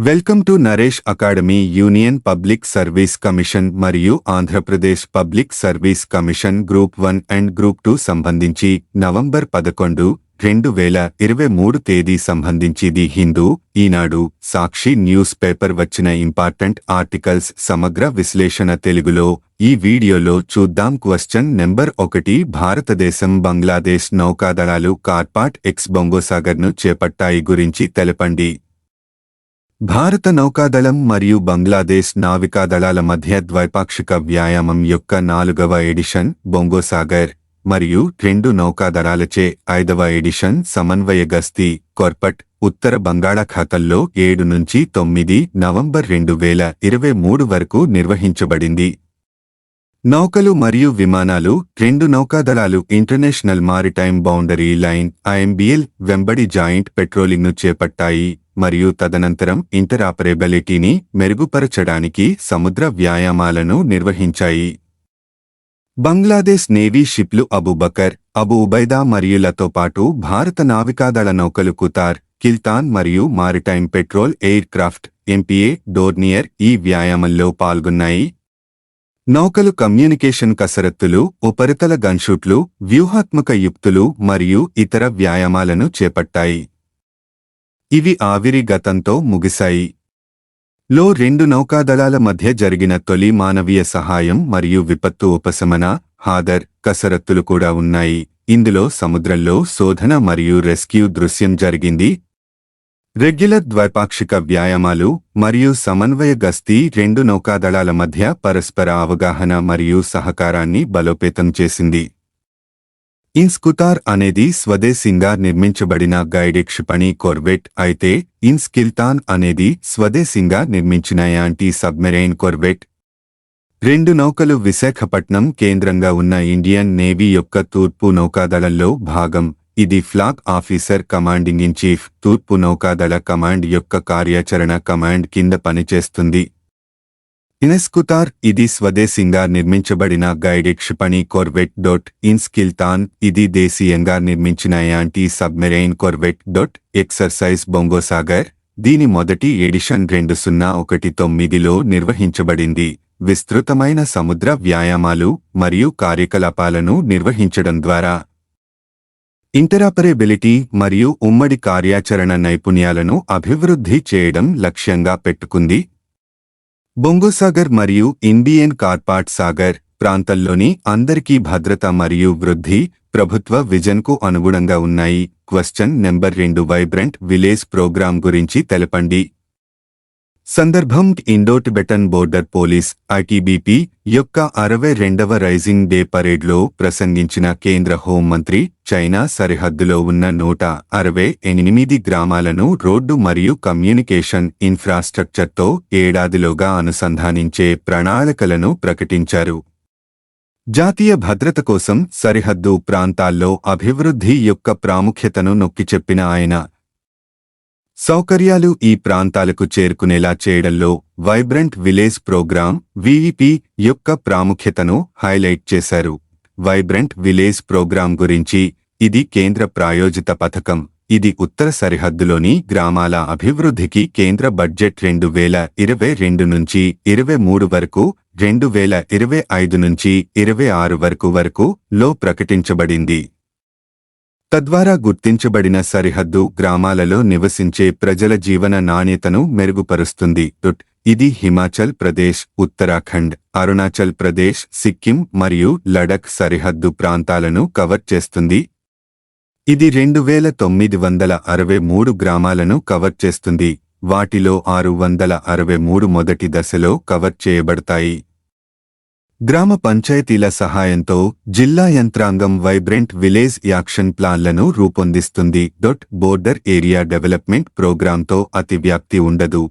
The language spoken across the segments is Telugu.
Welcome to Naresh academy. Union public service commission మరియు Andhra Pradesh public service commission group 1 and group 2 సంబంధించి నవంబర్ 11, 2023 తేదీ సంబంధించి the Hindu, Eenadu, Sakshi news paper వచ్చిన ఇంపార్టెంట్ ఆర్టికల్స్ సమగ్ర విశ్లేషణ తెలుగులో ఈ వీడియోలో చూద్దాం. క్వశ్చన్ నెంబర్ 1, భారతదేశం బంగ్లాదేశ్ నౌకాదళాలు కార్పాట్ ఎక్స్ బొంగోసాగర్ను చేపట్టాయి గురించి తెలపండి. భారత నౌకాదళం మరియు బంగ్లాదేశ్ నావికాదళాల మధ్య ద్వైపాక్షిక వ్యాయామం యొక్క 4వ ఎడిషన్ బొంగోసాగర్ మరియు 2 నౌకాదళాలచే 5వ ఎడిషన్ సమన్వయ గస్తీ కార్పట్ ఉత్తర బంగాళాఖాతంలో 7 నుంచి 9 నవంబర్ 2023 వరకు నిర్వహించబడింది. నౌకలు మరియు విమానాలు 2 నౌకాదళాలు international maritime boundary line IMBL వెంబడి జాయింట్ పెట్రోలింగ్ను చేపట్టాయి మరియు తదనంతరం ఇంటరాపరేబిలిటీని మెరుగుపరచడానికి సముద్ర వ్యాయామాలను నిర్వహించాయి. బంగ్లాదేశ్ నేవీ షిప్లు అబూ బకర్, అబూ ఉబైదా మరియులతో పాటు భారత నావికాదళ నౌకలు కుతార్, కిల్తాన్ మరియు maritime patrol aircraft MPA Dornier ఈ వ్యాయామంలో పాల్గొన్నాయి. నౌకలు కమ్యూనికేషన్ కసరత్తులు, ఉపరితల గన్షూట్లు, వ్యూహాత్మక యుక్తులు మరియు ఇతర వ్యాయామాలను చేపట్టాయి. ఇవి ఆవిరి గతంతో ముగిశాయి. లో 2 నౌకాదళాల మధ్య జరిగిన తొలి మానవీయ సహాయం మరియు విపత్తు ఉపశమన హాదర్ కసరత్తులు కూడా ఉన్నాయి. ఇందులో సముద్రంలో శోధన మరియు రెస్క్యూ దృశ్యం జరిగింది. రెగ్యులర్ ద్వైపాక్షిక వ్యాయామాలు మరియు సమన్వయ గస్తీ 2 నౌకాదళాల మధ్య పరస్పర అవగాహన మరియు సహకారాన్ని బలోపేతం చేసింది. ఇన్స్ కుతార్ అనేది స్వదేశీంగా నిర్మించబడిన గైడెడ్ క్షిపణి కొర్వెట్ అయితే ఇన్స్ కిల్తాన్ అనేది స్వదేశీంగా నిర్మించిన యాంటీ సబ్మెరైన్ కొర్వెట్. 2 నౌకలు విశాఖపట్నం కేంద్రంగా ఉన్న ఇండియన్ నేవీ యొక్క తూర్పు నౌకాదళంలో భాగం. ఇది flag officer commanding in chief తూర్పు నౌకాదళ కమాండ్ యొక్క కార్యాచరణ కమాండ్ కింద పనిచేస్తుంది. ఇన్స్ కుతార్ ఇది స్వదేశీంగా నిర్మించబడిన గైడెడ్ క్షిపణి కొర్వెట్. ఇన్స్ కిల్తాన్ ఇది దేశీయంగా నిర్మించిన యాంటీ సబ్మెరైన్ కొర్వెట్. ఎక్సర్సైజ్ బొంగోసాగర్ దీని మొదటి ఎడిషన్ 2019లో నిర్వహించబడింది. విస్తృతమైన సముద్ర వ్యాయామాలు మరియు కార్యకలాపాలను నిర్వహించడం ద్వారా ఇంటరాపరేబిలిటీ మరియు ఉమ్మడి కార్యాచరణ నైపుణ్యాలను అభివృద్ధి చేయడం లక్ష్యంగా పెట్టుకుంది. బొంగోసాగర్ మరియు ఇండియన్ కార్పాట్ సాగర్ ప్రాంతంలోని అందరికీ భద్రత మరియు వృద్ధి ప్రభుత్వ విజన్కు అనుగుణంగా ఉన్నాయి. Question number 2, vibrant village programme గురించి తెలపండి. సందర్భం Indo Tibetan border police ITBP యొక్క 62వ రైజింగ్ డే పరేడ్లో ప్రసంగించిన కేంద్ర హోంమంత్రి చైనా సరిహద్దులో ఉన్న 168 గ్రామాలను రోడ్డు మరియు కమ్యూనికేషన్ ఇన్ఫ్రాస్ట్రక్చర్తో ఏడాదిలోగా అనుసంధానించే ప్రణాళికలను ప్రకటించారు. జాతీయ భద్రత కోసం సరిహద్దు ప్రాంతాల్లో అభివృద్ధి యొక్క ప్రాముఖ్యతను నొక్కిచెప్పిన ఆయన సౌకర్యాలు ఈ ప్రాంతాలకు చేరుకునేలా చేయడంలో వైబ్రెంట్ విలేజ్ ప్రోగ్రాం VVP యొక్క ప్రాముఖ్యతను హైలైట్ చేశారు. వైబ్రెంట్ విలేజ్ ప్రోగ్రాం గురించి ఇది కేంద్ర ప్రాయోజిత పథకం. ఇది ఉత్తర సరిహద్దులోని గ్రామాల అభివృద్ధికి కేంద్ర బడ్జెట్ 2022 నుంచి 23 వరకు 2025 నుంచి 26 వరకు లో ప్రకటించబడింది. తద్వారా గుర్తించబడిన సరిహద్దు గ్రామాలలో నివసించే ప్రజల జీవన నాణ్యతను మెరుగుపరుస్తుంది. ఇది హిమాచల్ ప్రదేశ్, ఉత్తరాఖండ్, అరుణాచల్ ప్రదేశ్, సిక్కిం మరియు లడఖ్ సరిహద్దు ప్రాంతాలను కవర్ చేస్తుంది. ఇది 2963 గ్రామాలను కవర్ చేస్తుంది. వాటిలో 663 మొదటి దశలో కవర్ చేయబడతాయి. గ్రామ పంచాయతీల సహాయంతో జిల్లా యంత్రాంగం వైబ్రెంట్ విలేజ్ యాక్షన్ ప్లాన్లను రూపొందిస్తుంది. బోర్డర్ ఏరియా డెవలప్మెంట్ ప్రోగ్రాంతో అతివ్యాప్తి ఉండదు.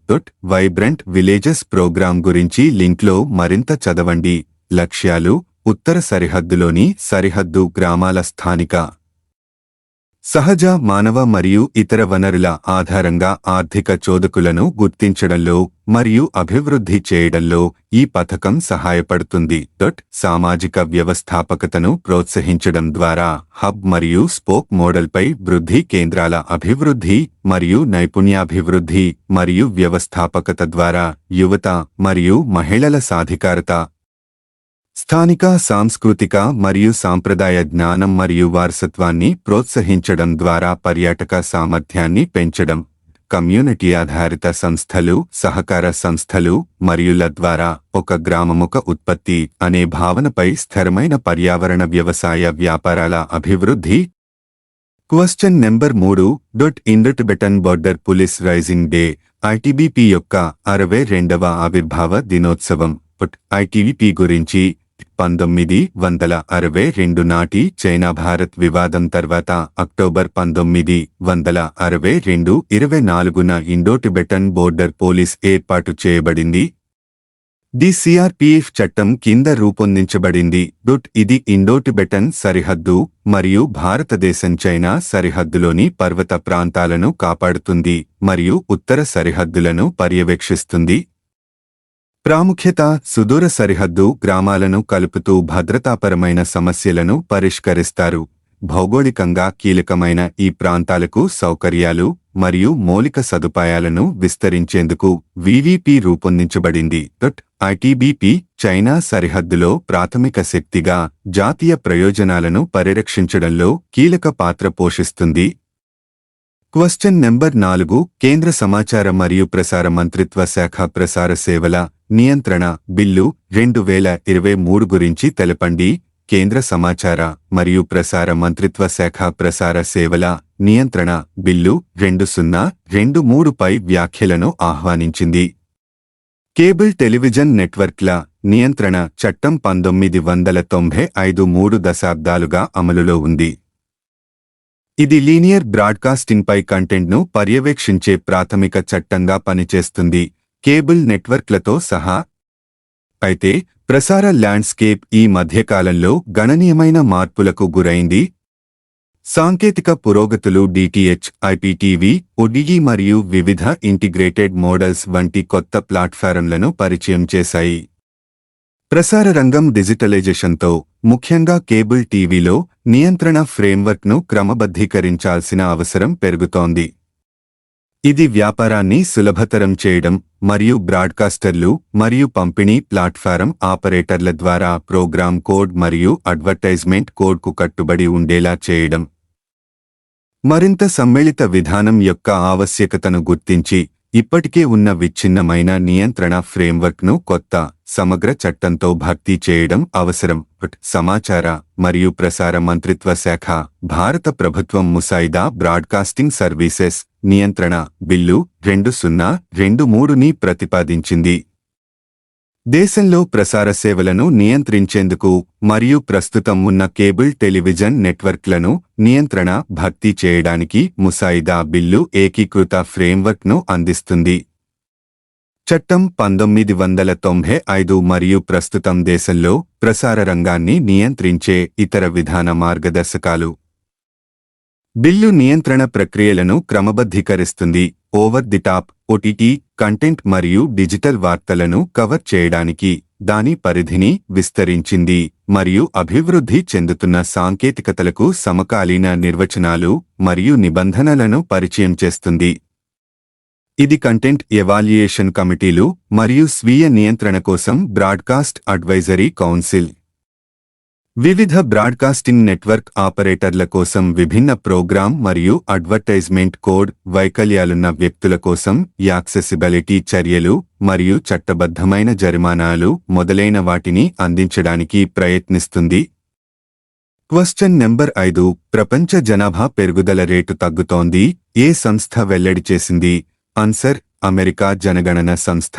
వైబ్రెంట్ విలేజెస్ ప్రోగ్రాం గురించి లింక్లో మరింత చదవండి. లక్ష్యాలు ఉత్తర సరిహద్దులోని సరిహద్దు గ్రామాల స్థానిక సహజ మానవ మరియు ఇతర వనరుల ఆధారంగా ఆర్థిక చోదకులను గుర్తించడంలో మరియు అభివృద్ధి చేయడంలో ఈ పథకం సహాయపడుతుంది. సామాజిక వ్యవస్థాపకతను ప్రోత్సహించడం ద్వారా హబ్ మరియు స్పోక్ మోడల్పై వృద్ధి కేంద్రాల అభివృద్ధి మరియు నైపుణ్యాభివృద్ధి మరియు వ్యవస్థాపకత ద్వారా యువత మరియు మహిళల సాధికారత, స్థానిక సాంస్కృతిక మరియు సాంప్రదాయ జ్ఞానం మరియు వారసత్వాన్ని ప్రోత్సహించడం ద్వారా పర్యాటక సామర్థ్యాన్ని పెంచడం, కమ్యూనిటీ ఆధారిత సంస్థలు, సహకార సంస్థలు మరియుల ద్వారా ఒక గ్రామముఖ ఉత్పత్తి అనే భావనపై స్థిరమైన పర్యావరణ వ్యవసాయ వ్యాపారాల అభివృద్ధి. Question number 3. Indo Tibetan border police raising day ITBP యొక్క 62వ ఆవిర్భావ దినోత్సవం. ఐటీబీపీ గురించి 1962 నాటి చైనా భారత్ వివాదం తర్వాత అక్టోబర్ 1962 24న ఇండో-టిబెటన్ బోర్డర్ పోలీస్ ఏర్పాటు చేయబడింది. ది సిఆర్పిఎఫ్ చట్టం కింద రూపొందించబడింది. ఇది ఇండో-టిబెటన్ సరిహద్దు మరియు భారతదేశం చైనా సరిహద్దులోని పర్వత ప్రాంతాలను కాపాడుతుంది మరియు ఉత్తర సరిహద్దులను పర్యవేక్షిస్తుంది. ప్రాముఖ్యత: సుదూర సరిహద్దు గ్రామాలను కలుపుతూ భద్రతాపరమైన సమస్యలను పరిష్కరిస్తారు. భౌగోళికంగా కీలకమైన ఈ ప్రాంతాలకు సౌకర్యాలు మరియు మౌలిక సదుపాయాలను విస్తరించేందుకు వివిపి రూపొందించబడింది. ఐటీబీపీ చైనా సరిహద్దులో ప్రాథమిక శక్తిగా జాతీయ ప్రయోజనాలను పరిరక్షించడంలో కీలక పాత్ర పోషిస్తుంది. Question number 4. కేంద్ర సమాచార మరియు ప్రసార మంత్రిత్వ శాఖ ప్రసార సేవల నియంత్రణ బిల్లు 2023 గురించి తెలపండి. కేంద్ర సమాచార మరియు ప్రసార మంత్రిత్వ శాఖ ప్రసార సేవల నియంత్రణ బిల్లు 2023పై వ్యాఖ్యలను ఆహ్వానించింది. కేబుల్ టెలివిజన్ నెట్వర్క్ల నియంత్రణ చట్టం 1995 3 దశాబ్దాలుగా అమలులో ఉంది. ఇది లీనియర్ బ్రాడ్కాస్టింగ్పై కంటెంట్ను పర్యవేక్షించే ప్రాథమిక చట్టంగా పనిచేస్తుంది, కేబుల్ నెట్వర్క్లతో సహా. అయితే ప్రసార ల్యాండ్స్కేప్ ఈ మధ్యకాలంలో గణనీయమైన మార్పులకు గురైంది. సాంకేతిక పురోగతులు డిటిహెచ్, ఐపీటీవీ, ఓటీటీ మరియు వివిధ ఇంటిగ్రేటెడ్ మోడల్స్ వంటి కొత్త ప్లాట్ఫారంలను పరిచయం చేశాయి. ప్రసార రంగం డిజిటలైజేషన్తో, ముఖ్యంగా కేబుల్ టీవీలో నియంత్రణ ఫ్రేమ్వర్క్ను క్రమబద్ధీకరించాల్సిన అవసరం పెరుగుతోంది. ఇది వ్యాపారాన్ని సులభతరం చేయడం మరియు బ్రాడ్కాస్టర్లు మరియు పంపిణీ ప్లాట్ఫారం ఆపరేటర్ల ద్వారా ప్రోగ్రామ్ కోడ్ మరియు అడ్వర్టైజ్మెంట్ కోడ్కు కట్టుబడి ఉండేలా చేయడం. మరింత సమ్మిళిత విధానం యొక్క ఆవశ్యకతను గుర్తించి, ఇప్పటికే ఉన్న విచ్ఛిన్నమైన నియంత్రణ ఫ్రేమ్వర్క్ను కొత్త, సమగ్ర చట్టంతో భర్తీ చేయడం అవసరం. సమాచార మరియు ప్రసార మంత్రిత్వ శాఖ, భారత ప్రభుత్వం ముసాయిదా బ్రాడ్కాస్టింగ్ సర్వీసెస్ నియంత్రణ బిల్లు 2023ని ప్రతిపాదించింది. దేశంలో ప్రసార సేవలను నియంత్రించేందుకు మరియు ప్రస్తుతం ఉన్న కేబుల్ టెలివిజన్ నెట్వర్క్లను నియంత్రణ భర్తీ చేయడానికి ముసాయిదా బిల్లు ఏకీకృత ఫ్రేమ్వర్క్ను అందిస్తుంది. చట్టం 1995 మరియు ప్రస్తుతం దేశంలో ప్రసార రంగాన్ని నియంత్రించే ఇతర విధాన మార్గదర్శకాలు. బిల్లు నియంత్రణ ప్రక్రియలను క్రమబద్ధీకరిస్తుంది, over the top, OTT content మరియు డిజిటల్ వార్తలను కవర్ చేయడానికి దాని పరిధిని విస్తరించింది మరియు అభివృద్ధి చెందుతున్న సాంకేతికతలకు సమకాలీన నిర్వచనాలు మరియు నిబంధనలను పరిచయం చేస్తుంది. ఇది కంటెంట్ ఎవాల్యుయేషన్ కమిటీలు మరియు స్వీయ నియంత్రణ కోసం బ్రాడ్కాస్ట్ అడ్వైజరీ కౌన్సిల్, వివిధ బ్రాడ్కాస్టింగ్ నెట్వర్క్ ఆపరేటర్ల కోసం విభిన్న ప్రోగ్రామ్ మరియు అడ్వర్టైజ్మెంట్ కోడ్ వైకల్యాలున్న వ్యక్తుల కోసం యాక్సెసిబిలిటీ చర్యలు మరియు చట్టబద్ధమైన జరిమానాలు మొదలైన వాటిని అందించడానికి ప్రయత్నిస్తుంది. Question number 5. ప్రపంచ జనాభా పెరుగుదల రేటు తగ్గుతోంది. ఏ సంస్థ వెల్లడి చేసింది? ఆన్సర్: అమెరికా జనగణన సంస్థ.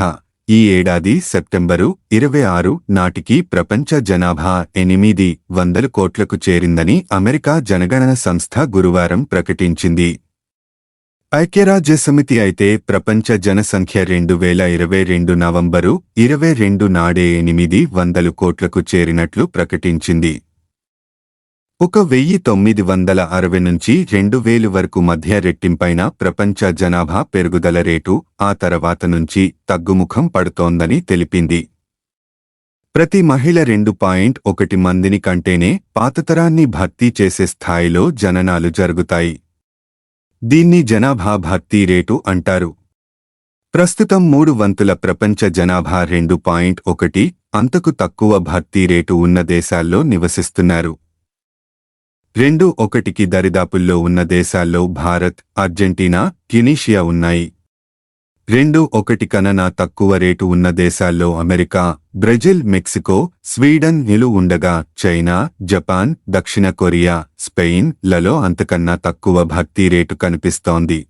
ఈ ఏడాది సెప్టెంబరు 26 నాటికి ప్రపంచ జనాభా 800 కోట్లకు చేరిందని అమెరికా జనగణన సంస్థ గురువారం ప్రకటించింది. ఐక్యరాజ్యసమితి అయితే ప్రపంచ జనసంఖ్య 2022 నవంబరు 22 నాడే 800 కోట్లకు చేరినట్లు ప్రకటించింది. 1960 నుంచి 2000 వరకు మధ్య రెట్టింపైన ప్రపంచ జనాభా పెరుగుదల రేటు ఆ తర్వాత నుంచి తగ్గుముఖం పడుతోందని తెలిపింది. ప్రతి మహిళ 2.1 మందిని కంటేనే పాతతరాన్ని భర్తీ చేసే స్థాయిలో జననాలు జరుగుతాయి. దీన్ని జనాభా భర్తీ రేటు అంటారు. ప్రస్తుతం 3 వంతుల ప్రపంచ జనాభా 2.1 అంతకు తక్కువ భర్తీ రేటు ఉన్న దేశాల్లో నివసిస్తున్నారు. 2.1కి దరిదాపుల్లో ఉన్న దేశాల్లో భారత్, అర్జెంటీనా, ట్యునీషియా ఉన్నాయి. 2.1 కన్నా తక్కువ రేటు ఉన్న దేశాల్లో అమెరికా, బ్రెజిల్, మెక్సికో, స్వీడన్ లు ఉండగా చైనా, జపాన్, దక్షిణ కొరియా, స్పెయిన్ లలో అంతకన్నా తక్కువ భర్తీ రేటు కనిపిస్తోంది.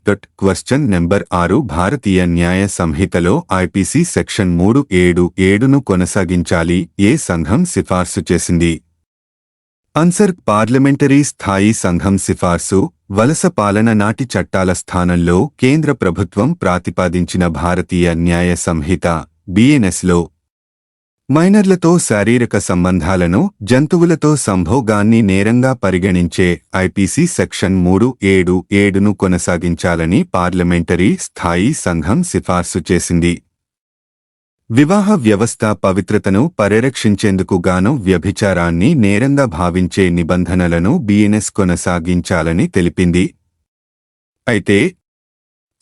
క్వశ్చన్ నెంబర్ 6 భారతీయ న్యాయ సంహితలో ఐపీసీ సెక్షన్ 377ను కొనసాగించాలి ఏ సంఘం సిఫార్సు చేసింది? ఆన్సర్ పార్లమెంటరీ స్థాయి సంఘం సిఫార్సు. వలస పాలన నాటి చట్టాల స్థానంలో కేంద్ర ప్రభుత్వం ప్రతిపాదించిన భారతీయ న్యాయ సంహిత బిఎన్ఎస్లో మైనర్లతో శారీరక సంబంధాలను, జంతువులతో సంభోగాన్ని నేరంగా పరిగణించే ఐపీసీ సెక్షన్ 377ను కొనసాగించాలని పార్లమెంటరీ స్థాయి సంఘం సిఫార్సు చేసింది. వివాహ వ్యవస్థ పవిత్రతను పరిరక్షించేందుకు గాను వ్యభిచారాన్ని నేరంగా భావించే నిబంధనలను బిఎన్ఎస్ కొనసాగించాలని తెలిపింది. అయితే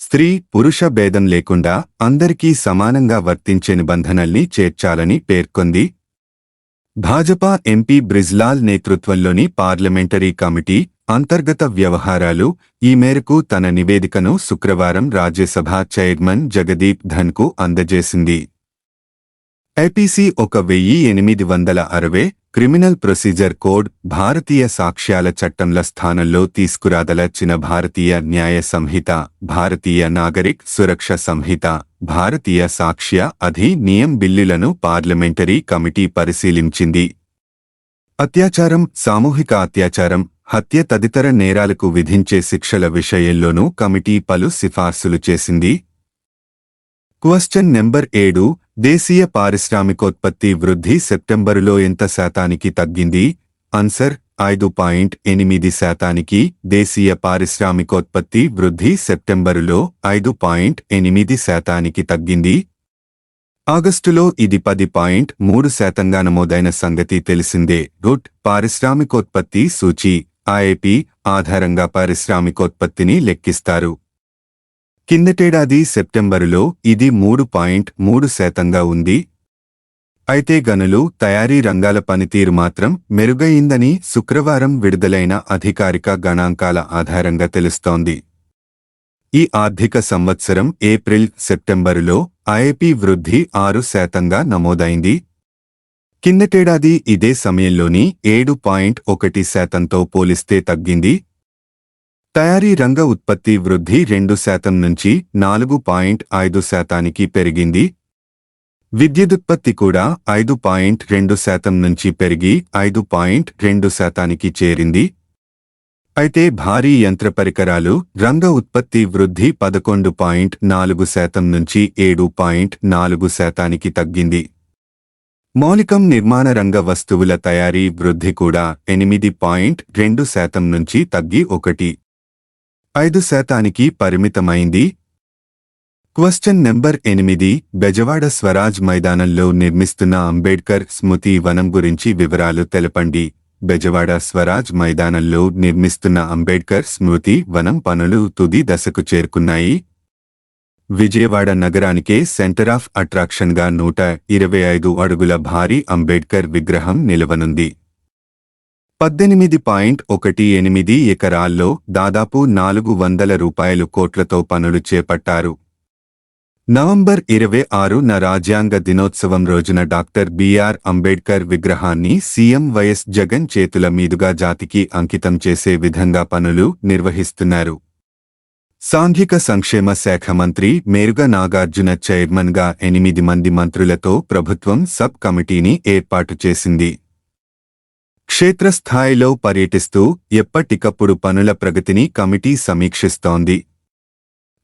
స్త్రీ పురుష భేదం లేకుండా అందరికీ సమానంగా వర్తించే నిబంధనల్ని చేర్చాలని పేర్కొంది. భాజపా ఎంపీ బ్రిజ్లాల్ నేతృత్వంలోని పార్లమెంటరీ కమిటీ అంతర్గత వ్యవహారాలు ఈ మేరకు తన నివేదికను శుక్రవారం రాజ్యసభ చైర్మన్ జగదీప్ ధన్కు అందజేసింది. ఐపీసీ 1860 క్రిమినల్ ప్రొసీజర్ కోడ్, భారతీయ సాక్ష్యాల చట్టంల స్థానంలో తీసుకురాదలచిన భారతీయ న్యాయ సంహిత, భారతీయ నాగరిక్ సురక్ష సంహిత, భారతీయ సాక్ష్య అధినియం బిల్లులను పార్లమెంటరీ కమిటీ పరిశీలించింది. అత్యాచారం, సామూహిక అత్యాచారం, హత్య తదితర నేరాలకు విధించే శిక్షల విషయంలోనూ కమిటీ పలు సిఫార్సులు చేసింది. క్వశ్చన్ నెంబర్ 7 దేశీయ పారిశ్రామికోత్పత్తి వృద్ధి సెప్టెంబరులో ఎంత శాతానికి తగ్గింది? ఆన్సర్ 5.8%. దేశీయ పారిశ్రామికోత్పత్తి వృద్ధి సెప్టెంబరులో 5.8% తగ్గింది. ఆగస్టులో ఇది 10.3%గా నమోదైన సంగతి తెలిసిందే. పారిశ్రామికోత్పత్తి సూచీ ఐఐపి ఆధారంగా పారిశ్రామికోత్పత్తిని లెక్కిస్తారు. కిందటేడాది సెప్టెంబరులో ఇది 3.3%గా ఉంది. అయితే గనులు, తయారీ రంగాల పనితీరు మాత్రం మెరుగయిందని శుక్రవారం విడుదలైన అధికారిక గణాంకాల ఆధారంగా తెలుస్తోంది. ఈ ఆర్థిక సంవత్సరం ఏప్రిల్, సెప్టెంబరులో ఐఐపి వృద్ధి 6%గా నమోదైంది. కిందటేడాది ఇదే సమయంలోని 7.1%తో పోలిస్తే తగ్గింది. తయారీ రంగ ఉత్పత్తి వృద్ధి 2% నుంచి 4.5%కి పెరిగింది. విద్యుదుత్పత్తి కూడా 5.2% నుంచి పెరిగి 5.2%కి చేరింది. అయితే భారీ యంత్ర పరికరాలు రంగ ఉత్పత్తి వృద్ధి 11.4% నుంచి 7.4%కి తగ్గింది. మౌలికం నిర్మాణ రంగ వస్తువుల తయారీ వృద్ధి కూడా 8.2% నుంచి తగ్గి 1.5%కి పరిమితమైంది. క్వశ్చన్ నెంబర్ 8 బెజవాడ స్వరాజ్ మైదానంలో నిర్మిస్తున్న అంబేడ్కర్ స్మృతి వనం గురించి వివరాలు తెలపండి. బెజవాడ స్వరాజ్ మైదానంలో నిర్మిస్తున్న అంబేడ్కర్ స్మృతి వనం పనులు తుది దశకు చేరుకున్నాయి. విజయవాడ నగరానికే సెంటర్ ఆఫ్ అట్రాక్షన్గా 125 అడుగుల భారీ అంబేడ్కర్ విగ్రహం నిలవనుంది. 18.18 ఎకరాల్లో దాదాపు 400 కోట్లతో పనులు చేపట్టారు. నవంబర్ 26న రాజ్యాంగ దినోత్సవం రోజున డాక్టర్ బిఆర్ అంబేడ్కర్ విగ్రహాన్ని సీఎం వైఎస్ జగన్ చేతుల మీదుగా జాతికి అంకితం చేసే విధంగా పనులు నిర్వహిస్తున్నారు. సాంఘిక సంక్షేమ శాఖ మంత్రి మేరుగ నాగార్జున చైర్మన్గా 8 మంది మంత్రులతో ప్రభుత్వం సబ్ కమిటీని ఏర్పాటు చేసింది. క్షేత్రస్థాయిలో పర్యటిస్తూ ఎప్పటికప్పుడు పనుల ప్రగతిని కమిటీ సమీక్షిస్తోంది.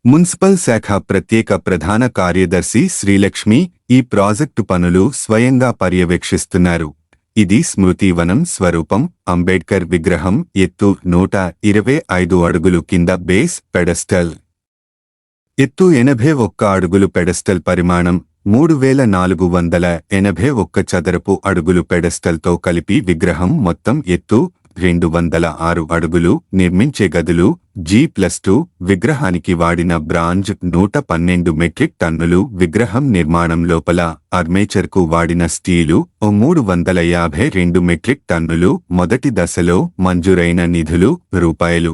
మున్సిపల్ శాఖ ప్రత్యేక ప్రధాన కార్యదర్శి శ్రీలక్ష్మి ఈ ప్రాజెక్టు పనులు స్వయంగా పర్యవేక్షిస్తున్నారు. ఇది స్మృతివనం స్వరూపం. అంబేడ్కర్ విగ్రహం ఎత్తు 125 అడుగులు కింద బేస్ పెడస్టల్ ఎత్తు 81 అడుగులు. పెడస్టల్ పరిమాణం 3481 చదరపు అడుగులు. పెడస్టల్తో కలిపి విగ్రహం మొత్తం ఎత్తు 206 అడుగులు. నిర్మించే గదులు G+2. విగ్రహానికి వాడిన బ్రాంజ్ 112 మెట్రిక్ టన్నులు. విగ్రహం నిర్మాణం లోపల ఆర్మేచర్కు వాడిన స్టీలు 352 మెట్రిక్ టన్నులు. మొదటి దశలో మంజూరైన నిధులు రూపాయలు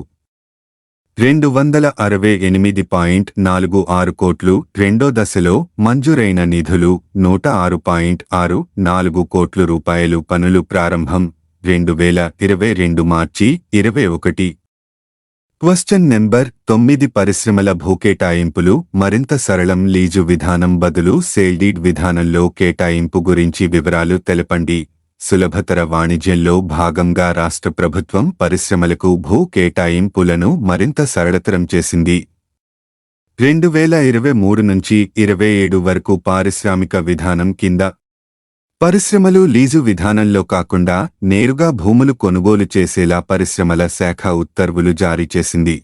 268.46 కోట్లు. రెండో దశలో మంజూరైన నిధులు 106.64 కోట్లు రూపాయలు. పనులు ప్రారంభం 2022 మార్చి 21. Question number 9. పరిశ్రమల భూకేటాయింపులు మరింత సరళం. లీజు విధానం బదులు సేల్డీడ్ విధానంలో కేటాయింపు గురించి వివరాలు తెలపండి. సులభతర వాణిజ్యంలో భాగంగా రాష్ట్ర ప్రభుత్వం పరిశ్రమలకు భూ కేటాయింపులను మరింత సరళతరం చేసింది. 2023 నుంచి 27 వరకు పారిశ్రామిక విధానం కింద పరిశ్రమలు లీజు విధానంలో కాకుండా నేరుగా భూములు కొనుగోలు చేసేలా పరిశ్రమల శాఖ ఉత్తర్వులు జారీ చేసింది.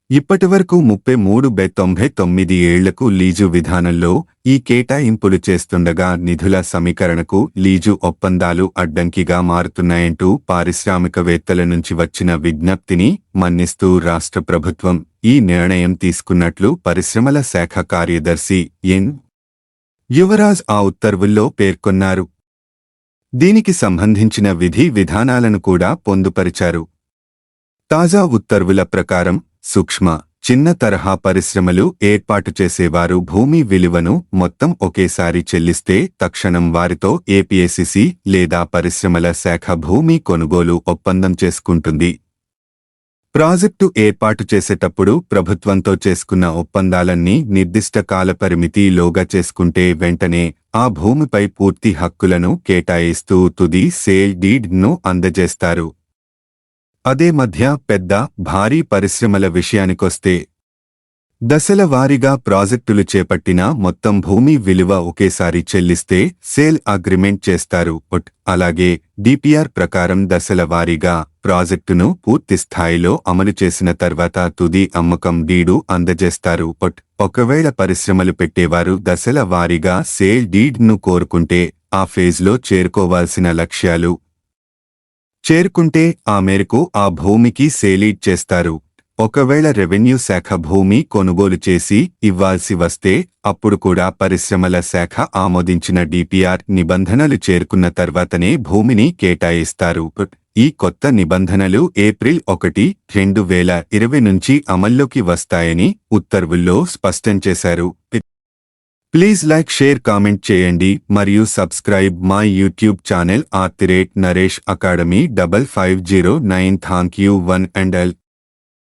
ఇప్పటివరకు 33/99 ఏళ్లకు లీజు విధానంలో ఈ కేటాయింపులు చేస్తుండగా నిధుల సమీకరణకు లీజు ఒప్పందాలు అడ్డంకిగా మారుతున్నాయంటూ పారిశ్రామికవేత్తల నుంచి వచ్చిన విజ్ఞప్తిని మన్నిస్తూ రాష్ట్ర ప్రభుత్వం ఈ నిర్ణయం తీసుకున్నట్లు పరిశ్రమల శాఖ కార్యదర్శి ఎన్. యువరాజ్ ఆ ఉత్తర్వుల్లో పేర్కొన్నారు. దీనికి సంబంధించిన విధి విధానాలను కూడా పొందుపరిచారు. తాజా ఉత్తర్వుల ప్రకారం సూక్ష్మ, చిన్న తరహా పరిశ్రమలు ఏర్పాటు చేసేవారు భూమి విలువను మొత్తం ఒకేసారి చెల్లిస్తే తక్షణం వారితో ఏపీఎస్సీసీ లేదా పరిశ్రమల శాఖ భూమి కొనుగోలు ఒప్పందం చేసుకుంటుంది. ప్రాజెక్టు ఏర్పాటు చేసేటప్పుడు ప్రభుత్వంతో చేసుకున్న ఒప్పందాలన్నీ నిర్దిష్ట కాలపరిమితి లోగా చేసుకుంటే వెంటనే ఆ భూమిపై పూర్తి హక్కులను కేటాయిస్తూ తుది సేల్ డీడ్ను అందజేస్తారు. అదే మధ్య పెద్ద, భారీ పరిశ్రమల విషయానికొస్తే దశల వారీగా ప్రాజెక్టులు చేపట్టినా మొత్తం భూమి విలువ ఒకేసారి చెల్లిస్తే సేల్ అగ్రిమెంట్ చేస్తారు. అలాగే డిపిఆర్ ప్రకారం దశల వారీగా ప్రాజెక్టును పూర్తి స్థాయిలో అమలు చేసిన తర్వాత తుది అమ్మకం డీడు అందజేస్తారు. ఒకవేళ పరిశ్రమలు పెట్టేవారు దశల వారీగా సేల్ డీడ్ను కోరుకుంటే ఆ ఫేజ్లో చేరుకోవాల్సిన లక్ష్యాలు చేరుకుంటే ఆ మేరకు ఆ భూమికి సేలీడ్ చేస్తారు. ఒకవేళ రెవెన్యూ శాఖ భూమి కొనుగోలు చేసి ఇవ్వాల్సి వస్తే అప్పుడు కూడా పరిశ్రమల శాఖ ఆమోదించిన డిపిఆర్ నిబంధనలు చేరుకున్న తర్వాతనే భూమిని కేటాయిస్తారు. ఈ కొత్త నిబంధనలు ఏప్రిల్ 1, 2020 నుంచి అమల్లోకి వస్తాయని ఉత్తర్వుల్లో స్పష్టం చేశారు. ప్లీజ్ లైక్, షేర్, కామెంట్ చేయండి మరియు subscribe my YouTube channel @Naresh Academy 5509. Thank you one and all.